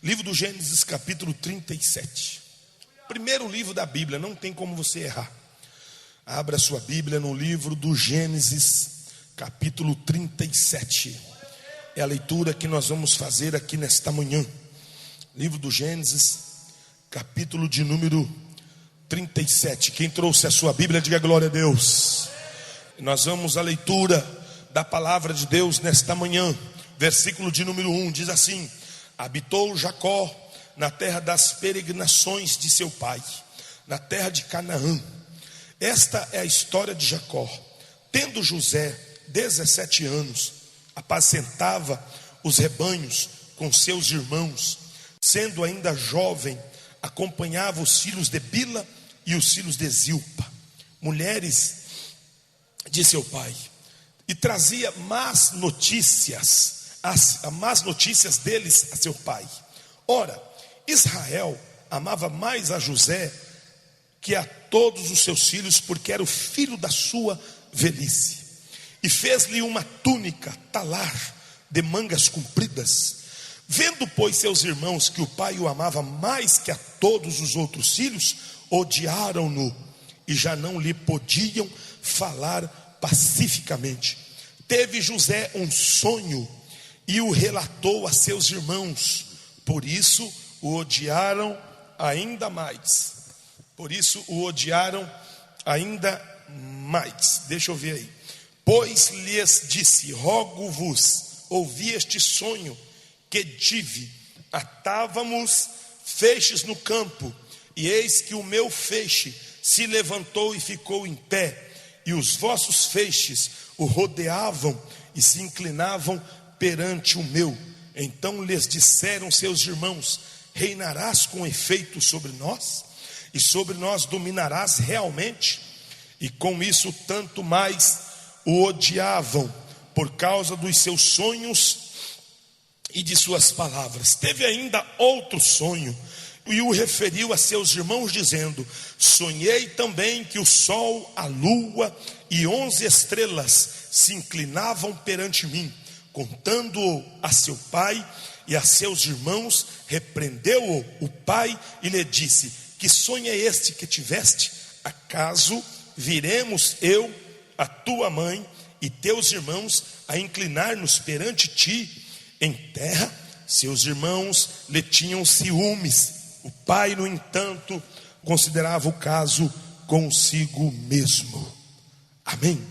Livro do Gênesis, capítulo 37. Primeiro livro da Bíblia, não tem como você errar. Abra sua Bíblia no livro do Gênesis, capítulo 37. É a leitura que nós vamos fazer aqui nesta manhã. Livro do Gênesis, capítulo de número 37. Quem trouxe a sua Bíblia, diga glória a Deus. Nós vamos à leitura da palavra de Deus nesta manhã. Versículo de número 1 diz assim: habitou Jacó na terra das peregrinações de seu pai, na terra de Canaã. Esta é a história de Jacó. Tendo José 17 anos, apacentava os rebanhos com seus irmãos. Sendo ainda jovem, acompanhava os filhos de Bila e os filhos de Zilpa, mulheres de seu pai, e trazia más notícias deles a seu pai. Ora, Israel amava mais a José que a todos os seus filhos, porque era o filho da sua velhice. E fez-lhe uma túnica talar de mangas compridas. Vendo, pois, seus irmãos que o pai o amava mais que a todos os outros filhos, odiaram-no e já não lhe podiam falar pacificamente. Teve José um sonho e o relatou a seus irmãos. Por isso o odiaram ainda mais. Deixa eu ver aí. Pois lhes disse: rogo-vos, ouvi este sonho que tive. Atávamos feixes no campo, e eis que o meu feixe se levantou e ficou em pé, e os vossos feixes o rodeavam e se inclinavam perante o meu. Então lhes disseram seus irmãos: reinarás com efeito sobre nós, e sobre nós dominarás realmente? E com isso tanto mais o odiavam, por causa dos seus sonhos e de suas palavras. Teve ainda outro sonho, e o referiu a seus irmãos, dizendo: sonhei também que o sol, a lua e 11 estrelas se inclinavam perante mim. Contando-o a seu pai e a seus irmãos, repreendeu-o o pai e lhe disse: que sonho é este que tiveste? Acaso viremos eu, a tua mãe e teus irmãos a inclinar-nos perante ti em terra? Seus irmãos lhe tinham ciúmes. O pai, no entanto, considerava o caso consigo mesmo. Amém.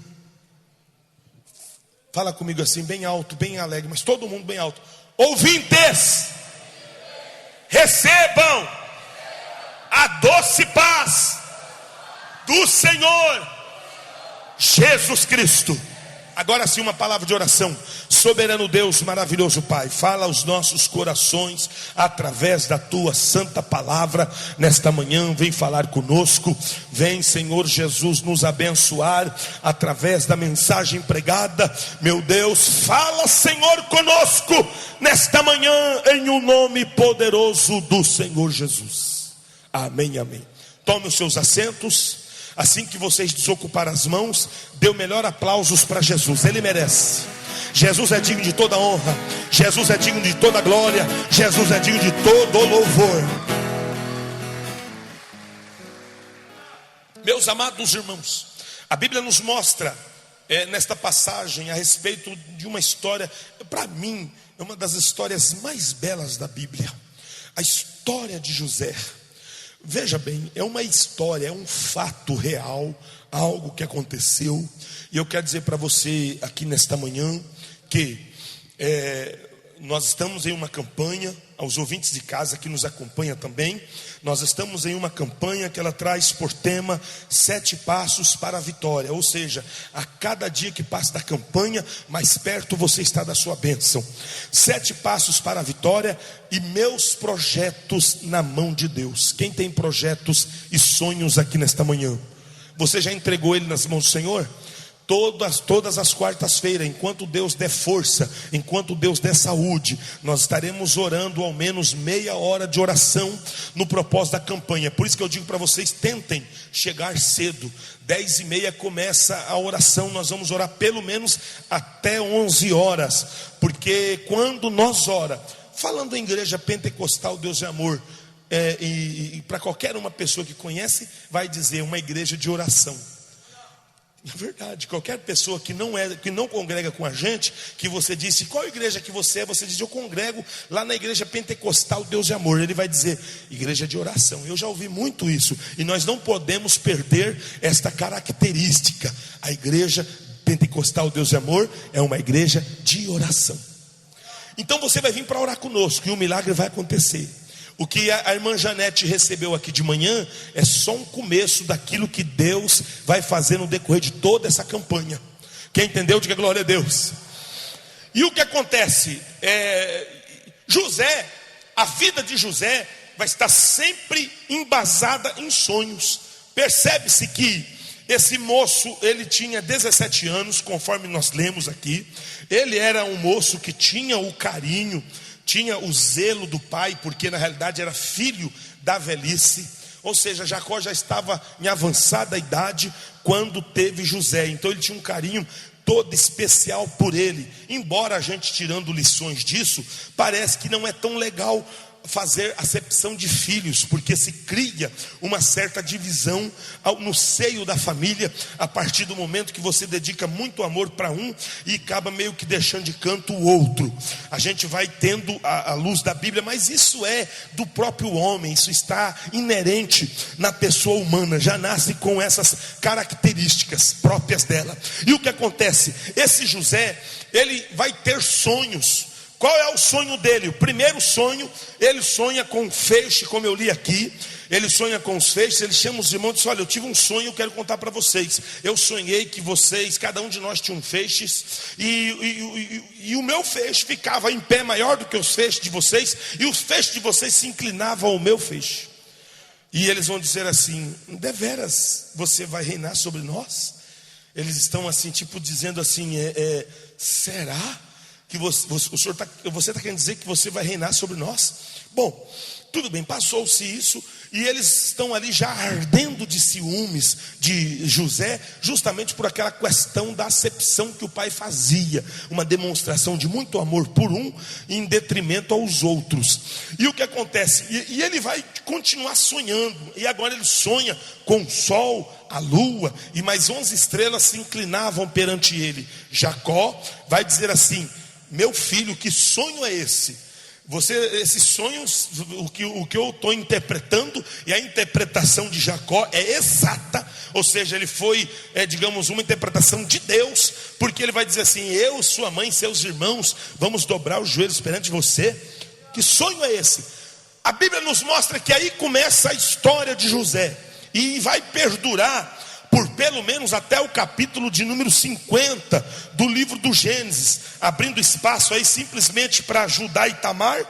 Fala comigo assim, bem alto, bem alegre, mas todo mundo bem alto. Ouvintes, recebam a doce paz do Senhor Jesus Cristo. Agora sim, uma palavra de oração. Soberano Deus, maravilhoso Pai, fala aos nossos corações através da tua santa palavra nesta manhã. Vem falar conosco, vem, Senhor Jesus, nos abençoar através da mensagem pregada. Meu Deus, fala, Senhor, conosco nesta manhã, em o nome poderoso do Senhor Jesus. Amém, amém. Tome os seus assentos. Assim que vocês desocuparem as mãos, dê o melhor aplausos para Jesus. Ele merece. Jesus é digno de toda honra, Jesus é digno de toda glória, Jesus é digno de todo louvor. Meus amados irmãos, a Bíblia nos mostra nesta passagem a respeito de uma história, para mim, é uma das histórias mais belas da Bíblia. A história de José. Veja bem, é uma história, é um fato real, algo que aconteceu. E eu quero dizer para você aqui nesta manhã que nós estamos em uma campanha, aos ouvintes de casa que nos acompanham também. Nós estamos em uma campanha que ela traz por tema 7 passos para a vitória. Ou seja, a cada dia que passa da campanha, mais perto você está da sua bênção. 7 passos para a vitória e meus projetos na mão de Deus. Quem tem projetos e sonhos aqui nesta manhã? Você já entregou ele nas mãos do Senhor? Todas as quartas-feiras, enquanto Deus der força, enquanto Deus der saúde, nós estaremos orando ao menos meia hora de oração no propósito da campanha. Por isso que eu digo para vocês, tentem chegar cedo. 10h30 começa a oração, nós vamos orar pelo menos até 11 horas, porque quando nós oramos, falando em igreja pentecostal, Deus é amor, e para qualquer uma pessoa que conhece, vai dizer uma igreja de oração. É verdade, qualquer pessoa que não congrega com a gente, que você disse, qual igreja que você é? Você diz, eu congrego lá na igreja pentecostal Deus de Amor. Ele vai dizer, igreja de oração. Eu já ouvi muito isso, e nós não podemos perder esta característica. A igreja pentecostal Deus de Amor é uma igreja de oração. Então você vai vir para orar conosco, e o milagre vai acontecer. O que a irmã Janete recebeu aqui de manhã é só um começo daquilo que Deus vai fazer no decorrer de toda essa campanha. Quem entendeu, diga glória a Deus. E o que acontece? José, a vida de José vai estar sempre embasada em sonhos. Percebe-se que esse moço, ele tinha 17 anos, conforme nós lemos aqui. Ele era um moço que tinha o carinho, tinha o zelo do pai, porque na realidade era filho da velhice. Ou seja, Jacó já estava em avançada idade quando teve José. Então ele tinha um carinho todo especial por ele. Embora a gente tirando lições disso, parece que não é tão legal fazer acepção de filhos, porque se cria uma certa divisão no seio da família, a partir do momento que você dedica muito amor para um e acaba meio que deixando de canto o outro. A gente vai tendo a luz da Bíblia, mas isso é do próprio homem, isso está inerente na pessoa humana, já nasce com essas características próprias dela. E o que acontece? Esse José, ele vai ter sonhos. Qual é o sonho dele? O primeiro sonho, ele sonha com um feixe, como eu li aqui. Ele sonha com os feixes, ele chama os irmãos e diz, olha, eu tive um sonho, eu quero contar para vocês. Eu sonhei que vocês, cada um de nós tinha um feixe, e o meu feixe ficava em pé maior do que os feixes de vocês, e os feixes de vocês se inclinavam ao meu feixe. E eles vão dizer assim, deveras você vai reinar sobre nós? Eles estão assim, tipo dizendo assim, será? Que você está querendo dizer que você vai reinar sobre nós? Bom, tudo bem, passou-se isso, e eles estão ali já ardendo de ciúmes de José, justamente por aquela questão da acepção que o pai fazia, uma demonstração de muito amor por um, em detrimento aos outros. E o que acontece? E ele vai continuar sonhando, e agora ele sonha com o sol, a lua, e mais 11 estrelas se inclinavam perante ele. Jacó vai dizer assim, meu filho, que sonho é esse? Esses sonhos, o que eu estou interpretando, e a interpretação de Jacó é exata, ou seja, ele foi, digamos, uma interpretação de Deus, porque ele vai dizer assim, eu, sua mãe, seus irmãos, vamos dobrar os joelhos perante você. Que sonho é esse? A Bíblia nos mostra que aí começa a história de José, e vai perdurar por pelo menos até o capítulo de número 50 do livro do Gênesis, abrindo espaço aí simplesmente para Judá e Tamar,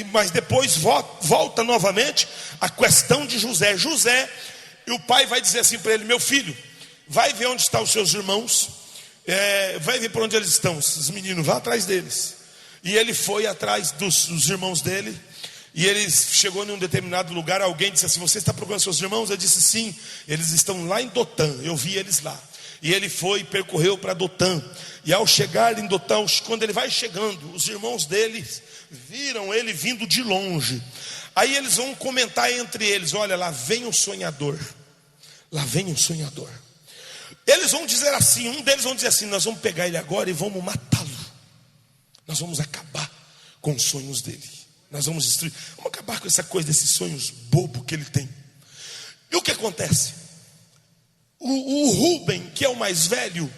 mas depois volta novamente a questão de José. E o pai vai dizer assim para ele, meu filho, vai ver onde estão os seus irmãos, vai ver por onde eles estão, os meninos, vá atrás deles. E ele foi atrás dos irmãos dele. E ele chegou em um determinado lugar, alguém disse assim, você está procurando seus irmãos? Ele disse sim, eles estão lá em Dotã, eu vi eles lá. E ele foi e percorreu para Dotã. E ao chegar em Dotã, quando ele vai chegando, os irmãos dele viram ele vindo de longe. Aí eles vão comentar entre eles, olha, lá vem o sonhador. Lá vem o sonhador. Eles vão dizer assim, um deles vão dizer assim, nós vamos pegar ele agora e vamos matá-lo. Nós vamos acabar com os sonhos dele. Nós vamos destruir, vamos acabar com essa coisa desses sonhos bobo que ele tem. E o que acontece? O Rúben, que é o mais velho,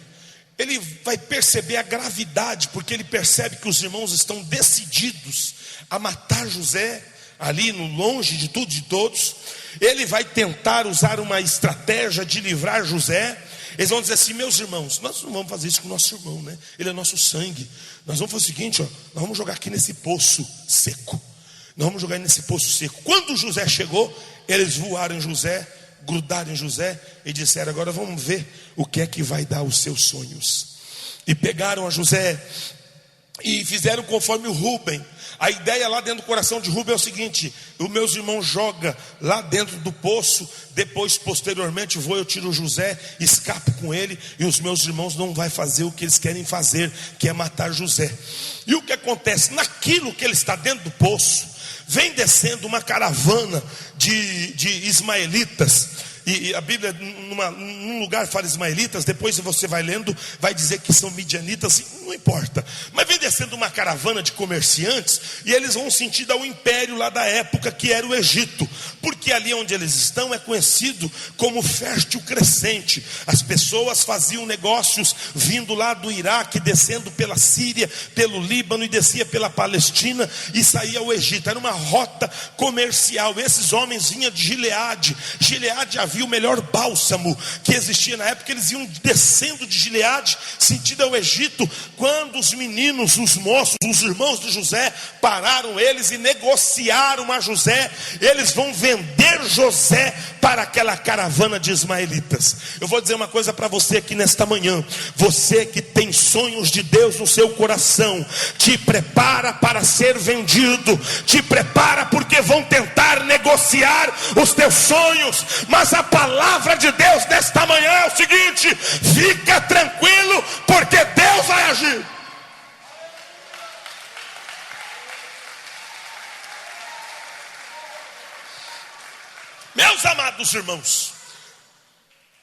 ele vai perceber a gravidade, porque ele percebe que os irmãos estão decididos a matar José, ali no longe de tudo e de todos. Ele vai tentar usar uma estratégia de livrar José. Eles vão dizer assim, meus irmãos, nós não vamos fazer isso com o nosso irmão, né? Ele é nosso sangue. Nós vamos fazer o seguinte, nós vamos jogar aqui nesse poço seco. Nós vamos jogar nesse poço seco. Quando José chegou, eles voaram em José, grudaram em José e disseram, agora vamos ver o que é que vai dar os seus sonhos. E pegaram a José, e fizeram conforme o Rúben. A ideia lá dentro do coração de Rúben é o seguinte: os meus irmãos jogam lá dentro do poço, depois posteriormente eu tiro José, escapo com ele, e os meus irmãos não vão fazer o que eles querem fazer, que é matar José. E o que acontece? Naquilo que ele está dentro do poço, vem descendo uma caravana de ismaelitas. E a Bíblia, num lugar fala ismaelitas, depois você vai lendo, vai dizer que são midianitas, não importa. Mas vem descendo uma caravana de comerciantes, e eles vão sentido ao império lá da época, que era o Egito. Porque ali onde eles estão é conhecido como fértil crescente. As pessoas faziam negócios vindo lá do Iraque, descendo pela Síria, pelo Líbano, e descia pela Palestina, e saía ao Egito. Era uma rota comercial. Esses homens vinham de Gileade. Gileade havia o melhor bálsamo que existia na época. Eles iam descendo de Gileade, sentido ao Egito, quando os meninos, os moços, os irmãos de José pararam eles e negociaram a José. Eles vão vender José para aquela caravana de ismaelitas. Eu vou dizer uma coisa para você aqui nesta manhã: você que tem sonhos de Deus no seu coração, te prepara para ser vendido, te prepara, porque vão tentar negociar os teus sonhos. Mas a palavra de Deus nesta manhã é o seguinte: fica tranquilo, porque Deus vai agir. Meus amados irmãos,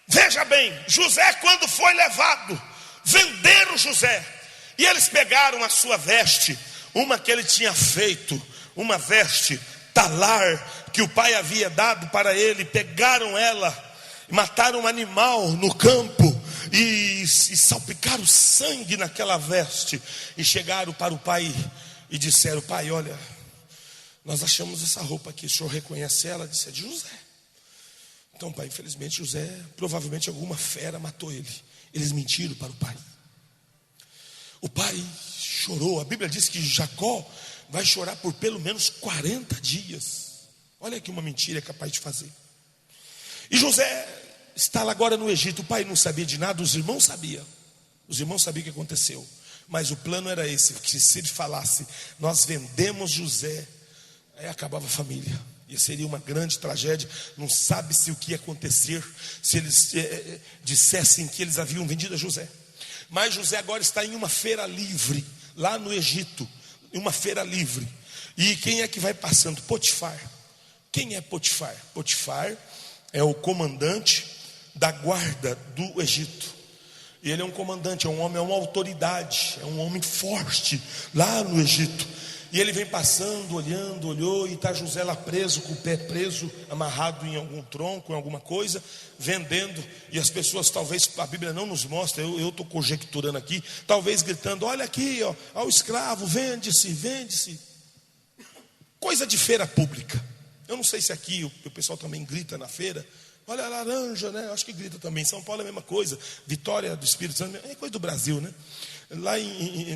veja bem, José, quando foi levado, venderam José, e eles pegaram a sua veste, uma que ele tinha feito, uma veste talar, que o pai havia dado para ele. Pegaram ela, mataram um animal no campo, e salpicaram sangue naquela veste, e chegaram para o pai e disseram: pai, olha, nós achamos essa roupa aqui, o senhor reconhece ela? Disse: é de José. Então, pai, infelizmente José, provavelmente alguma fera matou ele. Eles mentiram para o pai. O pai chorou. A Bíblia diz que Jacó vai chorar por pelo menos 40 dias. Olha aqui uma mentira é capaz de fazer. E José está lá agora no Egito. O pai não sabia de nada, os irmãos sabiam. Os irmãos sabiam o que aconteceu. Mas o plano era esse: que se ele falasse, nós vendemos José, aí acabava a família. E seria uma grande tragédia. Não sabe-se o que ia acontecer se eles dissessem que eles haviam vendido a José. Mas José agora está em uma feira livre, lá no Egito, em uma feira livre. E quem é que vai passando? Potifar. Quem é Potifar? Potifar é o comandante da guarda do Egito. E ele é um comandante, é um homem, é uma autoridade, é um homem forte lá no Egito. E ele vem passando, olhando, olhou, e está José lá preso, com o pé preso, amarrado em algum tronco, em alguma coisa, vendendo. E as pessoas, talvez, a Bíblia não nos mostra, eu estou conjecturando aqui, talvez gritando: olha aqui, ó, ao escravo, vende-se, vende-se. Coisa de feira pública. Eu não sei se aqui o pessoal também grita na feira: olha a laranja, né? Acho que grita também. São Paulo é a mesma coisa. Vitória do Espírito Santo é coisa do Brasil, né? Lá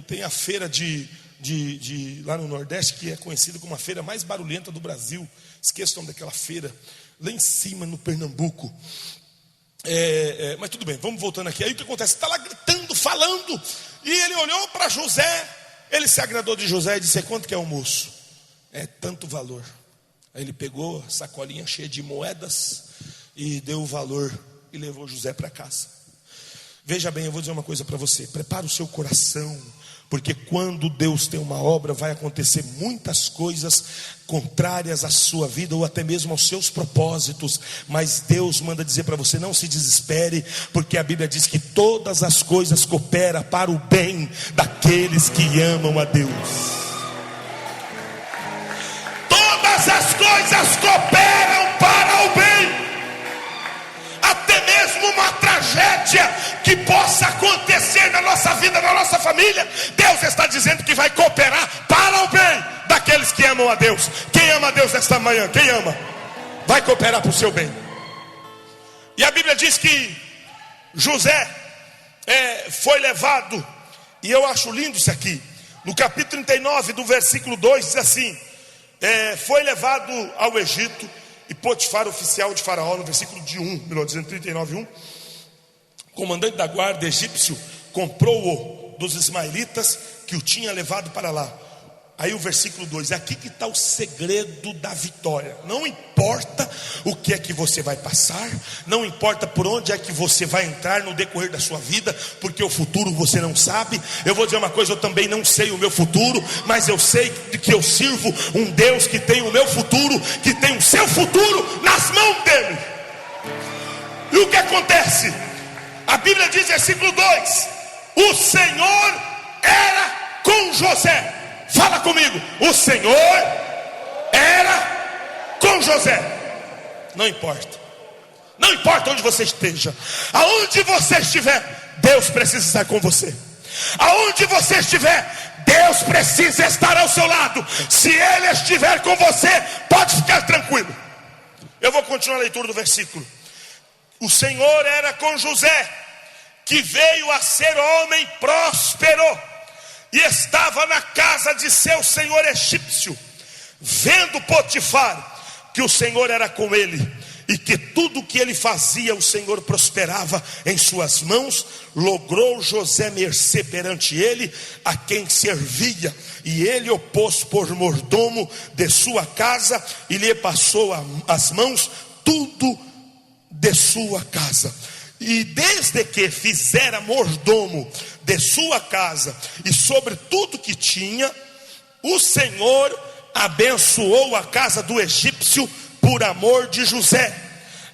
tem a feira lá no Nordeste, que é conhecida como a feira mais barulhenta do Brasil. Esqueçam daquela feira lá em cima no Pernambuco. Mas tudo bem, vamos voltando aqui. Aí o que acontece? Está lá gritando, falando, e ele olhou para José. Ele se agradou de José e disse: quanto que é o moço? É tanto valor. Aí ele pegou a sacolinha cheia de moedas e deu o valor e levou José para casa. Veja bem, eu vou dizer uma coisa para você: prepara o seu coração, porque quando Deus tem uma obra, vai acontecer muitas coisas contrárias à sua vida, ou até mesmo aos seus propósitos. Mas Deus manda dizer para você: não se desespere, porque a Bíblia diz que todas as coisas cooperam para o bem daqueles que amam a Deus. Todas as coisas cooperam para o bem. Até mesmo uma tragédia que possa acontecer na nossa vida, na nossa família, Deus está dizendo que vai cooperar para o bem daqueles que amam a Deus. Quem ama a Deus nesta manhã? Quem ama? Vai cooperar para o seu bem. E a Bíblia diz que José foi levado, e eu acho lindo isso aqui. No capítulo 39 do versículo 2 diz assim: foi levado ao Egito. E Potifar, oficial de Faraó, no versículo de 39:1, comandante da guarda egípcio, comprou-o dos ismaelitas que que o tinha levado para lá. Aí o versículo 2, aqui que está o segredo da vitória. Não importa o que é que você vai passar, não importa por onde é que você vai entrar no decorrer da sua vida, porque o futuro você não sabe. Eu vou dizer uma coisa, eu também não sei o meu futuro, mas eu sei que eu sirvo um Deus que tem o meu futuro, que tem o seu futuro nas mãos dele. E o que acontece? A Bíblia diz, versículo 2: o Senhor era com José. Fala comigo, o Senhor era com José. Não importa, não importa onde você esteja, aonde você estiver, Deus precisa estar com você. Aonde você estiver, Deus precisa estar ao seu lado. Se Ele estiver com você, pode ficar tranquilo. Eu vou continuar a leitura do versículo. O Senhor era com José, que veio a ser homem próspero, e estava na casa de seu senhor egípcio. Vendo Potifar que o Senhor era com ele, e que tudo que ele fazia o Senhor prosperava em suas mãos, logrou José mercê perante ele, a quem servia, e ele o pôs por mordomo de sua casa, e lhe passou as mãos tudo de sua casa. E desde que fizera mordomo de sua casa e sobre tudo que tinha, o Senhor abençoou a casa do egípcio por amor de José.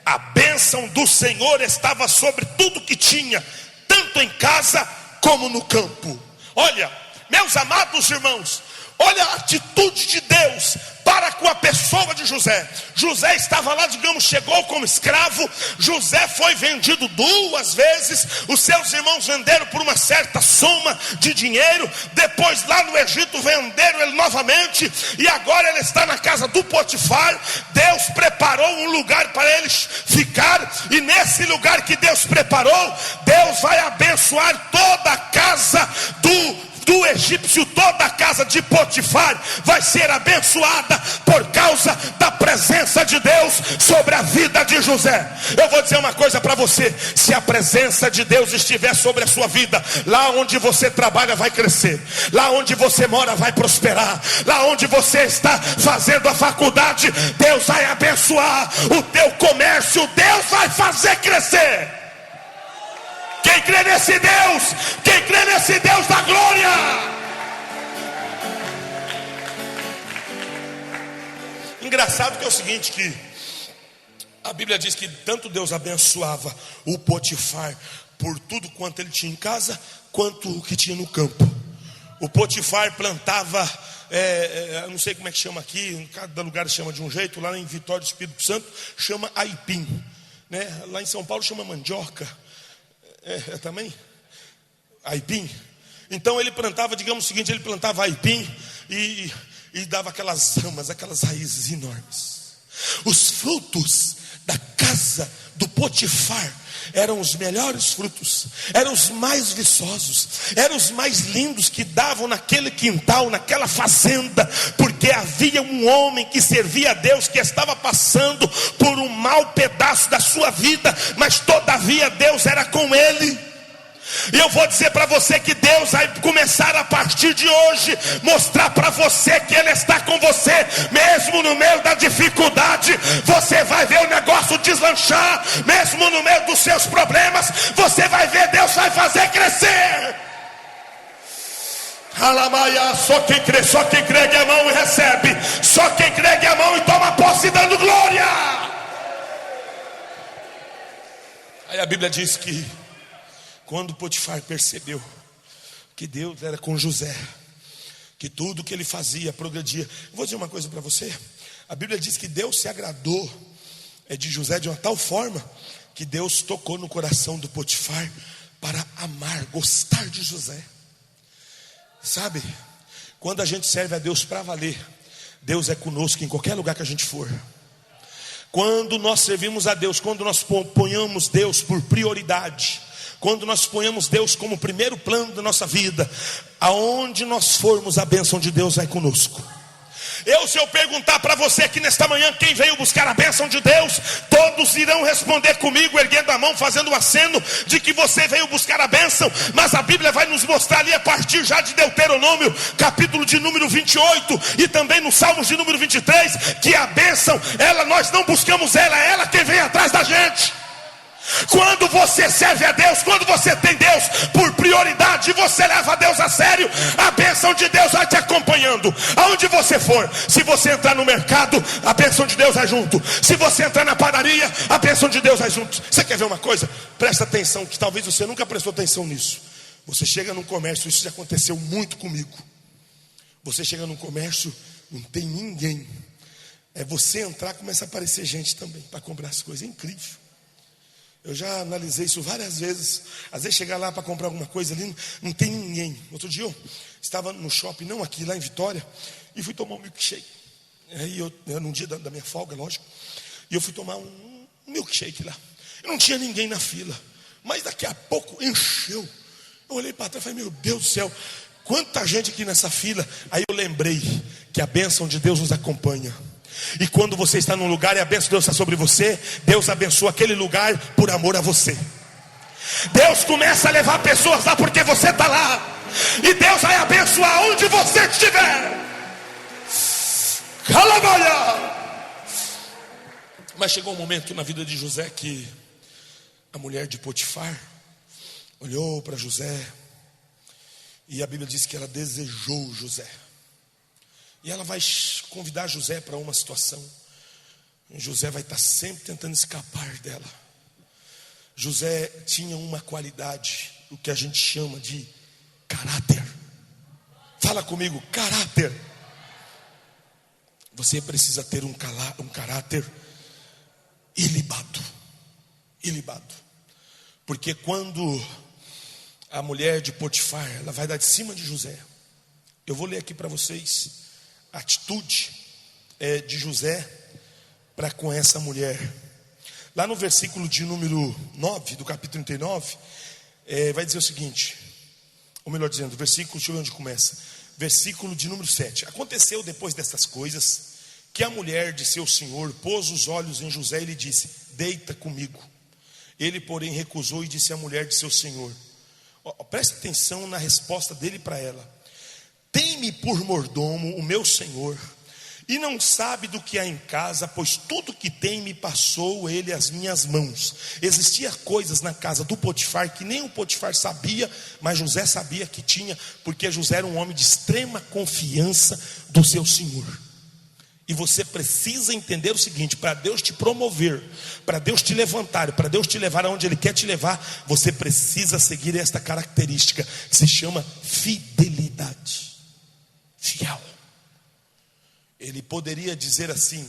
A bênção do Senhor estava sobre tudo que tinha, tanto em casa como no campo. Olha, meus amados irmãos, olha a atitude de Deus para com a pessoa de José. José estava lá, digamos, chegou como escravo. José foi vendido 2 vezes. Os seus irmãos venderam por uma certa soma de dinheiro. Depois lá no Egito venderam ele novamente. E agora ele está na casa do Potifar. Deus preparou um lugar para eles ficar. E nesse lugar que Deus preparou, Deus vai abençoar toda a casa do egípcio. Toda a casa de Potifar vai ser abençoada por causa da presença de Deus sobre a vida de José. Eu vou dizer uma coisa para você: se a presença de Deus estiver sobre a sua vida, lá onde você trabalha vai crescer, lá onde você mora vai prosperar, lá onde você está fazendo a faculdade, Deus vai abençoar o teu comércio, Deus vai fazer crescer. Quem crê nesse Deus? Quem crê nesse Deus da glória? Engraçado que é o seguinte, que a Bíblia diz que tanto Deus abençoava o Potifar por tudo quanto ele tinha em casa, quanto o que tinha no campo. O Potifar plantava, não sei como é que chama aqui, cada lugar chama de um jeito. Lá em Vitória do Espírito Santo chama aipim, né? Lá em São Paulo chama mandioca. Também aipim. Então ele plantava, digamos o seguinte, ele plantava aipim e dava aquelas ramas, aquelas raízes enormes. Os frutos da casa do Potifar eram os melhores frutos, eram os mais viçosos, eram os mais lindos que davam naquele quintal, naquela fazenda, porque havia um homem que servia a Deus, que estava passando por um mau pedaço da sua vida, mas todavia Deus era com ele. E eu vou dizer para você que Deus vai começar a partir de hoje mostrar para você que Ele está com você, mesmo no meio da dificuldade. Você vai ver o negócio deslanchar, mesmo no meio dos seus problemas. Você vai ver, Deus vai fazer crescer. Alamaia, só quem crê a mão e recebe, só quem crê a mão e toma posse dando glória. Aí a Bíblia diz que quando Potifar percebeu que Deus era com José, que tudo que ele fazia progredia. Eu vou dizer uma coisa para você: a Bíblia diz que Deus se agradou de José de uma tal forma que Deus tocou no coração do Potifar para amar, gostar de José. Sabe, quando a gente serve a Deus para valer, Deus é conosco em qualquer lugar que a gente for. Quando nós servimos a Deus, quando nós ponhamos Deus por prioridade, quando nós ponhamos Deus como primeiro plano da nossa vida, aonde nós formos, a bênção de Deus vai conosco. Se eu perguntar para você aqui nesta manhã, quem veio buscar a bênção de Deus, todos irão responder comigo, erguendo a mão, fazendo o aceno de que você veio buscar a bênção. Mas a Bíblia vai nos mostrar ali, a partir já de Deuteronômio, capítulo de número 28, e também no Salmos de número 23, que a bênção, nós não buscamos ela quem vem atrás da gente. Quando você serve a Deus, quando você tem Deus por prioridade, você leva a Deus a sério, a bênção de Deus vai te acompanhando aonde você for. Se você entrar no mercado, a bênção de Deus vai junto. Se você entrar na padaria, a bênção de Deus vai junto. Você quer ver uma coisa? Presta atenção, que talvez você nunca prestou atenção nisso. Você chega num comércio, isso já aconteceu muito comigo. Você chega num comércio, não tem ninguém. Você entrar, começa a aparecer gente também para comprar as coisas. É incrível. Eu já analisei isso várias vezes. Às vezes chegar lá para comprar alguma coisa ali, não tem ninguém. Outro dia eu estava no shopping, não aqui, lá em Vitória, e fui tomar um milkshake. Aí num dia da minha folga, lógico, e eu fui tomar um milkshake lá. E não tinha ninguém na fila, mas daqui a pouco encheu. Eu olhei para trás e falei, meu Deus do céu, quanta gente aqui nessa fila. Aí eu lembrei que a bênção de Deus nos acompanha. E quando você está num lugar e a bênção de Deus está sobre você, Deus abençoa aquele lugar por amor a você. Deus começa a levar pessoas lá porque você está lá. E Deus vai abençoar onde você estiver. Mas chegou um momento na vida de José que a mulher de Potifar olhou para José, e a Bíblia diz que ela desejou José. E ela vai convidar José para uma situação. José vai estar sempre tentando escapar dela. José tinha uma qualidade, o que a gente chama de caráter. Fala comigo, caráter. Você precisa ter um caráter ilibado. Ilibado. Porque quando a mulher de Potifar, ela vai dar de cima de José. Eu vou ler aqui para vocês a atitude de José para com essa mulher. Lá no versículo de número 9 do capítulo 39, vai dizer o seguinte, ou melhor dizendo, versículo, deixa eu ver onde começa, versículo de número 7. Aconteceu depois dessas coisas, que a mulher de seu senhor pôs os olhos em José e lhe disse, deita comigo. Ele porém recusou e disse à mulher de seu senhor, presta atenção na resposta dele para ela, tem-me por mordomo o meu senhor, e não sabe do que há em casa, pois tudo que tem me passou ele às minhas mãos. Existia coisas na casa do Potifar que nem o Potifar sabia, mas José sabia que tinha, porque José era um homem de extrema confiança do seu senhor. E você precisa entender o seguinte, para Deus te promover, para Deus te levantar, para Deus te levar aonde Ele quer te levar, você precisa seguir esta característica que se chama fidelidade. Fiel. Ele poderia dizer assim,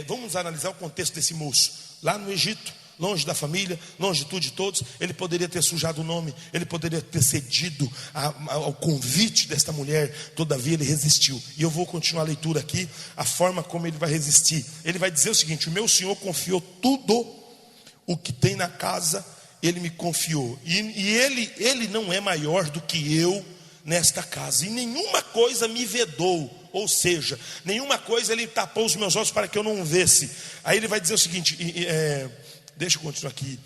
vamos analisar o contexto desse moço. Lá no Egito, longe da família, longe de tudo e de todos, ele poderia ter sujado o nome, ele poderia ter cedido ao convite desta mulher. Todavia ele resistiu. E eu vou continuar a leitura aqui, a forma como ele vai resistir. Ele vai dizer o seguinte, o meu senhor confiou tudo o que tem na casa, ele me confiou. E ele não é maior do que eu nesta casa, e nenhuma coisa me vedou, ou seja, nenhuma coisa ele tapou os meus olhos para que eu não visse. Aí ele vai dizer o seguinte, deixa eu continuar aqui,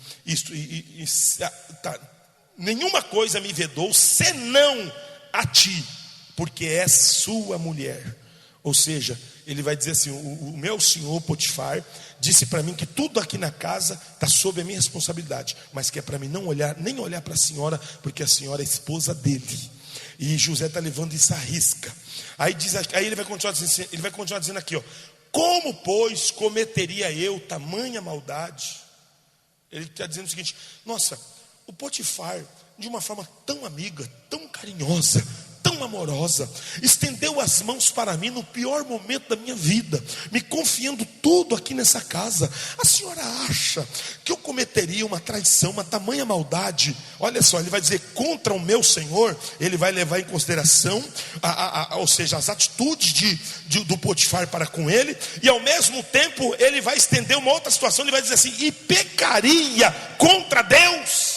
nenhuma coisa me vedou, senão a ti, porque és sua mulher. Ou seja, ele vai dizer assim, o meu senhor Potifar disse para mim que tudo aqui na casa está sob a minha responsabilidade, mas que é para mim não olhar, nem olhar para a senhora, porque a senhora é esposa dele. E José está levando isso à risca. Aí ele vai continuar dizendo aqui, como pois cometeria eu tamanha maldade? Ele está dizendo o seguinte, nossa, o Potifar, de uma forma tão amiga, tão carinhosa, tão amorosa, estendeu as mãos para mim no pior momento da minha vida, me confiando tudo aqui nessa casa. A senhora acha que eu cometeria uma traição, uma tamanha maldade? Olha só, ele vai dizer contra o meu senhor. Ele vai levar em consideração ou seja, as atitudes do Potifar para com ele, e ao mesmo tempo ele vai estender uma outra situação. Ele vai dizer assim, e pecaria contra Deus.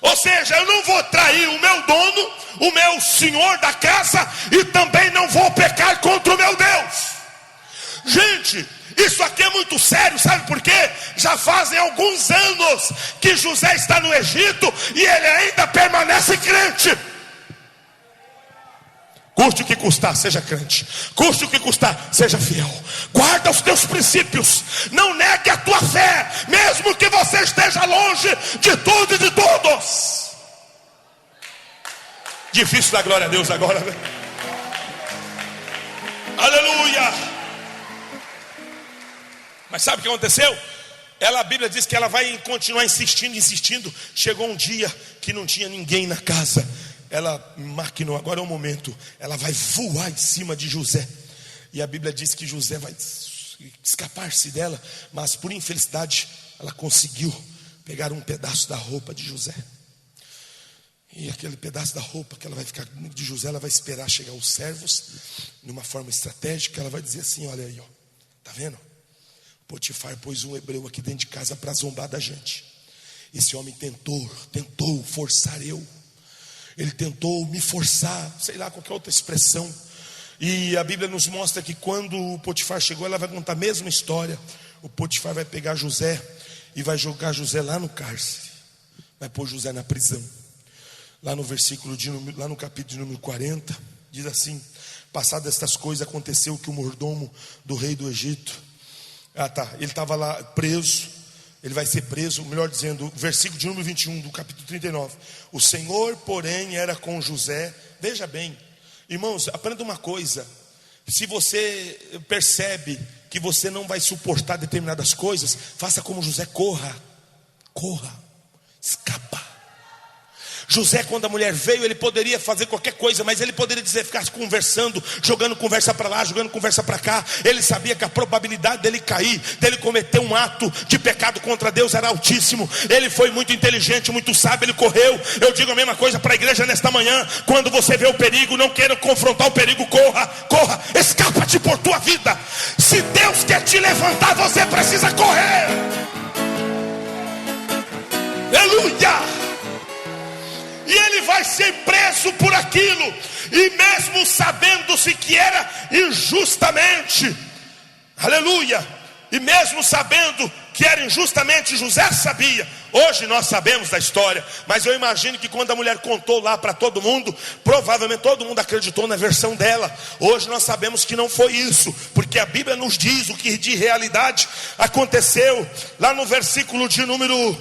Ou seja, eu não vou trair o meu dono, o meu senhor da casa, e também não vou pecar contra o meu Gente, isso aqui é muito sério, sabe por quê? Já fazem alguns anos que José está no Egito e ele ainda permanece crente. Custe o que custar, seja crente. Custe o que custar, seja fiel. Guarda os teus princípios. Não negue a tua fé, mesmo que você esteja longe de tudo e de todos. Difícil dar glória a Deus agora, né? Aleluia. Mas sabe o que aconteceu? A Bíblia diz que ela vai continuar insistindo. Chegou um dia que não tinha ninguém na casa. Ela maquinou, agora é o momento. Ela vai voar em cima de José. E a Bíblia diz que José vai escapar-se dela. Mas por infelicidade, ela conseguiu pegar um pedaço da roupa de José. E aquele pedaço da roupa que ela vai ficar de José, ela vai esperar chegar os servos. De uma forma estratégica, ela vai dizer assim: olha aí, ó, tá vendo? Potifar pôs um hebreu aqui dentro de casa para zombar da gente. Esse homem tentou forçar eu. Ele tentou me forçar, sei lá, qualquer outra expressão. E a Bíblia nos mostra que quando o Potifar chegou, ela vai contar a mesma história. O Potifar vai pegar José e vai jogar José lá no cárcere. Vai pôr José na prisão. Lá no lá no capítulo de número 40, diz assim: passadas estas coisas, aconteceu que o mordomo do rei do Egito, ele estava lá preso, ele vai ser preso, melhor dizendo, versículo de número 21 do capítulo 39. O Senhor, porém, era com José. Veja bem, irmãos, aprenda uma coisa: se você percebe que você não vai suportar determinadas coisas, faça como José, corra, escapa. José, quando a mulher veio, ele poderia fazer qualquer coisa, mas ele poderia ficar conversando, jogando conversa para lá, jogando conversa para cá. Ele sabia que a probabilidade dele cair, dele cometer um ato de pecado contra Deus era altíssimo. Ele foi muito inteligente, muito sábio, ele correu. Eu digo a mesma coisa para a igreja nesta manhã: quando você vê o perigo, não queira confrontar o perigo, corra, escapa-te por tua vida. Se Deus quer te levantar, você precisa correr. Aleluia. E ele vai ser preso por aquilo. E mesmo sabendo-se que era injustamente, aleluia, e mesmo sabendo que era injustamente, José sabia. Hoje nós sabemos da história, mas eu imagino que quando a mulher contou lá para todo mundo, provavelmente todo mundo acreditou na versão dela. Hoje nós sabemos que não foi isso, porque a Bíblia nos diz o que de realidade aconteceu. Lá no versículo de número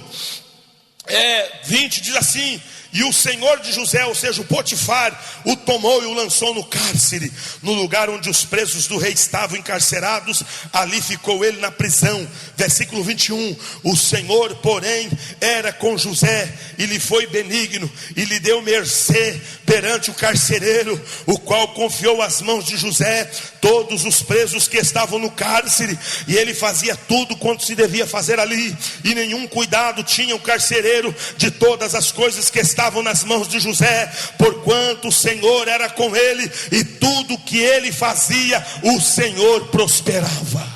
20 diz assim: e o senhor de José, ou seja, o Potifar, o tomou e o lançou no cárcere, no lugar onde os presos do rei estavam encarcerados. Ali ficou ele na prisão. Versículo 21. O Senhor, porém, era com José, e lhe foi benigno, e lhe deu mercê perante o carcereiro, o qual confiou às mãos de José todos os presos que estavam no cárcere. E ele fazia tudo quanto se devia fazer ali, e nenhum cuidado tinha o carcereiro de todas as coisas que estavam nas mãos de José, porquanto o Senhor era com ele, e tudo que ele fazia, o Senhor prosperava.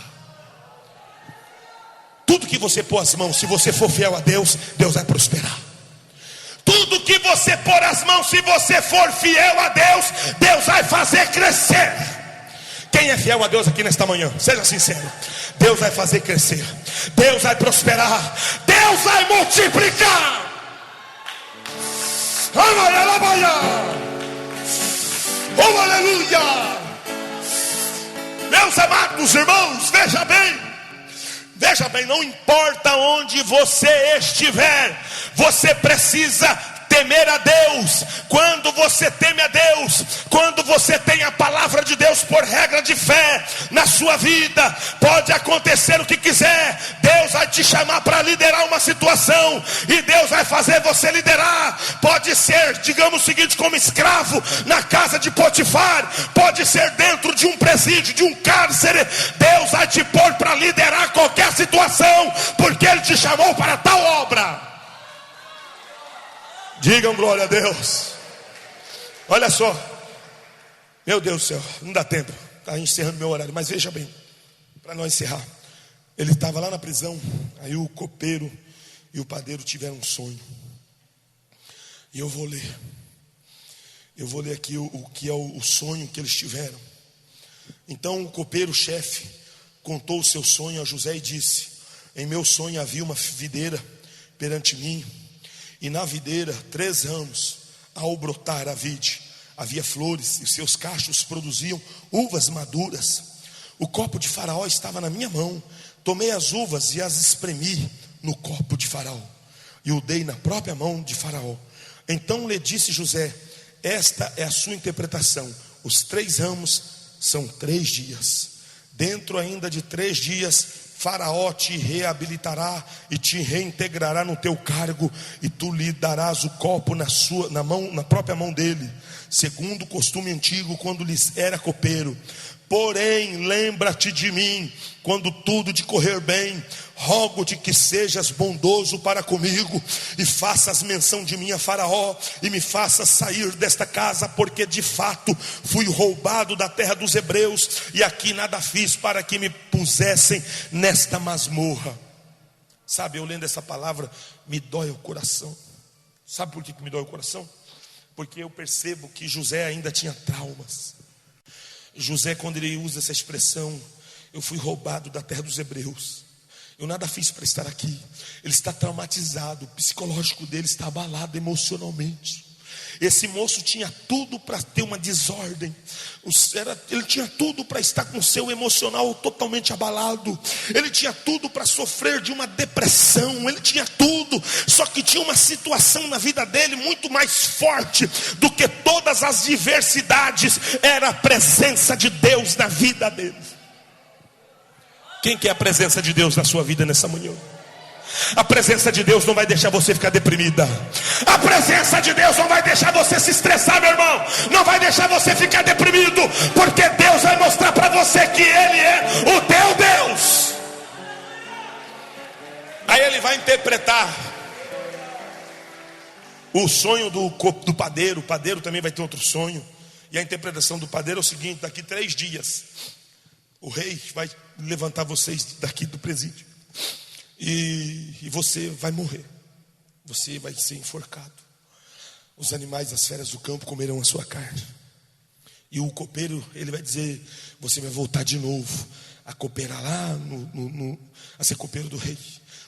Tudo que você pôr as mãos, se você for fiel a Deus, Deus vai prosperar. Tudo que você pôr as mãos, se você for fiel a Deus, Deus vai fazer crescer. Quem é fiel a Deus aqui nesta manhã? Seja sincero. Deus vai fazer crescer, Deus vai prosperar, Deus vai multiplicar. Oh, aleluia. Meus amados irmãos, veja bem, não importa onde você estiver, você precisa temer a Deus. Quando você teme a Deus, quando você tem a palavra de Deus por regra de fé na sua vida, pode acontecer o que quiser, Deus vai te chamar para liderar uma situação, e Deus vai fazer você liderar. Pode ser, digamos o seguinte, como escravo na casa de Potifar, pode ser dentro de um presídio, de um cárcere. Deus vai te pôr para liderar qualquer situação, porque Ele te chamou para tal obra. Digam glória a Deus. Olha só, meu Deus do céu, não dá tempo, está encerrando meu horário, mas veja bem, para não encerrar. Ele estava lá na prisão, aí o copeiro e o padeiro tiveram um sonho, e eu vou ler aqui o que é o sonho que eles tiveram. Então o copeiro-chefe contou o seu sonho a José e disse: em meu sonho havia uma videira perante mim, e na videira 3 ramos. Ao brotar a vide, havia flores, e seus cachos produziam uvas maduras. O copo de Faraó estava na minha mão. Tomei as uvas e as espremi no copo de Faraó, e o dei na própria mão de Faraó. Então lhe disse José: esta é a sua interpretação. Os 3 ramos são 3 dias. Dentro ainda de 3 dias, Faraó te reabilitará e te reintegrará no teu cargo, e tu lhe darás o copo na própria mão dele, segundo o costume antigo, quando lhes era copeiro. Porém, lembra-te de mim quando tudo te correr bem. Rogo-te que sejas bondoso para comigo, e faças menção de mim a Faraó, e me faças sair desta casa, porque de fato fui roubado da terra dos hebreus, e aqui nada fiz para que me pusessem nesta masmorra. Sabe, eu lendo essa palavra, me dói o coração. Sabe por que me dói o coração? Porque eu percebo que José ainda tinha traumas. José, quando ele usa essa expressão, eu fui roubado da terra dos hebreus, eu nada fiz para estar aqui, ele está traumatizado, o psicológico dele está abalado emocionalmente. Esse moço tinha tudo para ter uma desordem, ele tinha tudo para estar com o seu emocional totalmente abalado, ele tinha tudo para sofrer de uma depressão, ele tinha tudo, só que tinha uma situação na vida dele muito mais forte do que todas as diversidades, era a presença de Deus na vida dele. Quem quer a presença de Deus na sua vida nessa manhã? A presença de Deus não vai deixar você ficar deprimida. A presença de Deus não vai deixar você se estressar, meu irmão. Não vai deixar você ficar deprimido, porque Deus vai mostrar para você que Ele é o teu Deus. Aí Ele vai interpretar o sonho do padeiro. O padeiro também vai ter outro sonho. E a interpretação do padeiro é o seguinte: daqui 3 dias o rei vai levantar vocês daqui do presídio, e você vai morrer. Você vai ser enforcado. Os animais das feras do campo comerão a sua carne. E o copeiro, ele vai dizer: você vai voltar de novo a cooperar lá a ser copeiro do rei.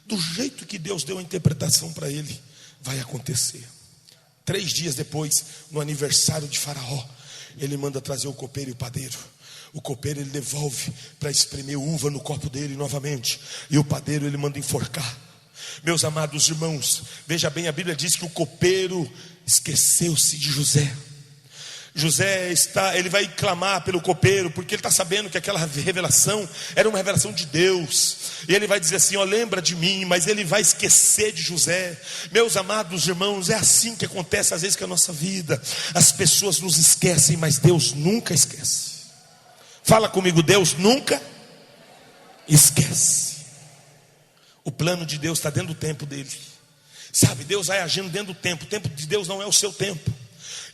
Do jeito que Deus deu a interpretação para ele, vai acontecer. 3 dias depois, no aniversário de Faraó, ele manda trazer o copeiro e o padeiro. O copeiro ele devolve para espremer uva no copo dele novamente, e o padeiro ele manda enforcar. Meus amados irmãos, veja bem, a Bíblia diz que o copeiro esqueceu-se de José. José ele vai clamar pelo copeiro, porque ele está sabendo que aquela revelação era uma revelação de Deus, e ele vai dizer assim: ó, lembra de mim, mas ele vai esquecer de José. Meus amados irmãos, é assim que acontece às vezes com a nossa vida. As pessoas nos esquecem, mas Deus nunca esquece. Fala comigo: Deus nunca esquece. O plano de Deus está dentro do tempo dele. Sabe, Deus vai agindo dentro do tempo. O tempo de Deus não é o seu tempo.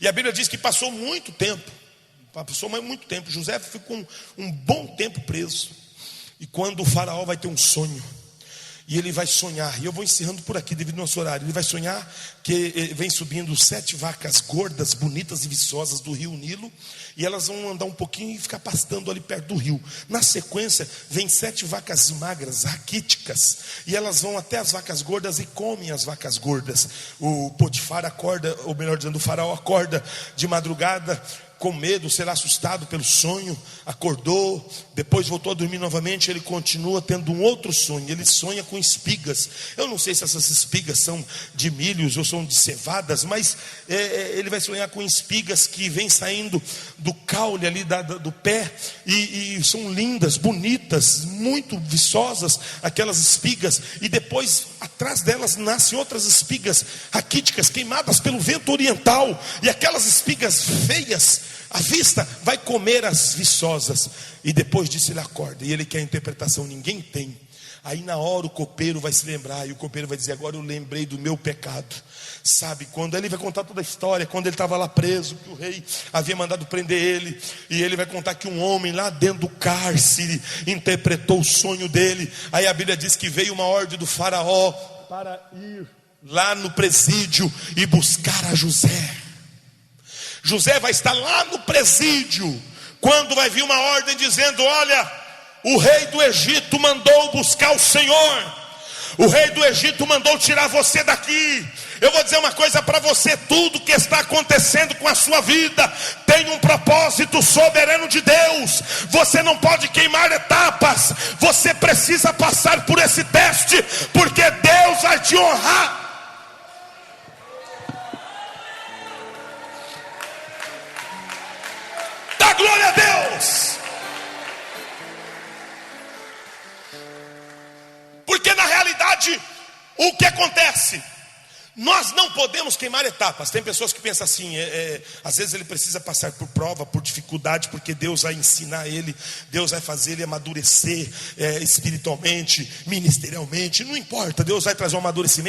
E a Bíblia diz que passou muito tempo. José ficou um bom tempo preso. E quando o faraó vai ter um sonho, e ele vai sonhar, e eu vou encerrando por aqui devido ao nosso horário. Ele vai sonhar que vem subindo 7 vacas gordas, bonitas e viçosas do rio Nilo, e elas vão andar um pouquinho e ficar pastando ali perto do rio. Na sequência vem 7 vacas magras, raquíticas, e elas vão até as vacas gordas e comem as vacas gordas. O Potifar acorda, ou melhor dizendo, o faraó acorda de madrugada com medo, será assustado pelo sonho, acordou, depois voltou a dormir novamente. Ele continua tendo um outro sonho, ele sonha com espigas. Eu não sei se essas espigas são de milhos ou são de cevadas, mas ele vai sonhar com espigas que vêm saindo do caule ali do pé, e são lindas, bonitas, muito viçosas aquelas espigas, e depois atrás delas nascem outras espigas raquíticas, queimadas pelo vento oriental, e aquelas espigas feias à vista vai comer as viçosas. E depois disso ele acorda, e ele quer a interpretação, ninguém tem. Aí na hora o copeiro vai se lembrar, e o copeiro vai dizer: agora eu lembrei do meu pecado. Sabe, quando ele vai contar toda a história, quando ele estava lá preso, que o rei havia mandado prender ele, e ele vai contar que um homem lá dentro do cárcere interpretou o sonho dele. Aí a Bíblia diz que veio uma ordem do faraó para ir lá no presídio e buscar a José. José vai estar lá no presídio, quando vai vir uma ordem dizendo: olha, o rei do Egito mandou buscar o Senhor. O rei do Egito mandou tirar você daqui. Eu vou dizer uma coisa para você: tudo que está acontecendo com a sua vida tem um propósito soberano de Deus. Você não pode queimar etapas. Você precisa passar por esse teste, porque Deus vai te honrar. Dá glória a Deus. Porque na realidade, o que acontece? Nós não podemos queimar etapas. Tem pessoas que pensam assim, às vezes ele precisa passar por prova, por dificuldade, porque Deus vai ensinar ele, Deus vai fazer ele amadurecer espiritualmente, ministerialmente, não importa, Deus vai trazer um amadurecimento.